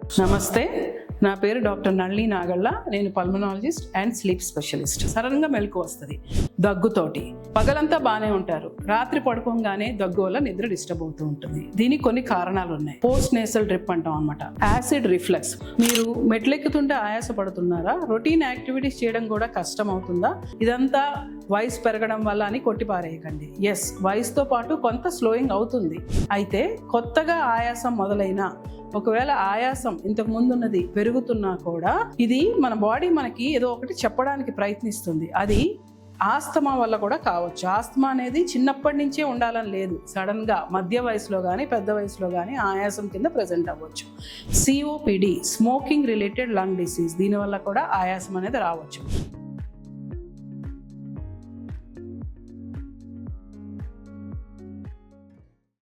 నమస్తే, నా పేరు డాక్టర్ నళిని నాగళ్ళ. నేను పల్మనాలజిస్ట్ అండ్ స్లీప్ స్పెషలిస్ట్. సడన్గా మెలకు వస్తుంది దగ్గుతోటి. పగలంతా బాగానే ఉంటారు, రాత్రి పడుకోగానే దగ్గు వల్ల నిద్ర డిస్టర్బ్ అవుతూ ఉంటుంది. దీనికి కొన్ని కారణాలు ఉన్నాయి. పోస్ట్ నేసల్ డ్రిప్ అంటాం అనమాట. Acid reflux. మీరు మెట్లెక్కుతుంటే ఆయాస పడుతున్నారా? రొటీన్ యాక్టివిటీస్ చేయడం కూడా కష్టం అవుతుందా? ఇదంతా వయసు పెరగడం వల్ల అని కొట్టిపారేయకండి. ఎస్, వయసుతో పాటు కొంత స్లోయింగ్ అవుతుంది. అయితే కొత్తగా ఆయాసం మొదలైన, ఒకవేళ ఆయాసం ఇంతకు ముందు ఉన్నది పెరుగుతున్నా కూడా ఇది మన బాడీ మనకి ఏదో ఒకటి చెప్పడానికి ప్రయత్నిస్తుంది. అది ఆస్తమా వల్ల కూడా కావచ్చు. ఆస్తమా అనేది చిన్నప్పటి నుంచే ఉండాలని లేదు. సడన్గా మధ్య వయసులో కానీ పెద్ద వయసులో కానీ ఆయాసం కింద ప్రజెంట్ అవ్వచ్చు. COPD, smoking related lung disease, దీనివల్ల కూడా ఆయాసం అనేది రావచ్చు.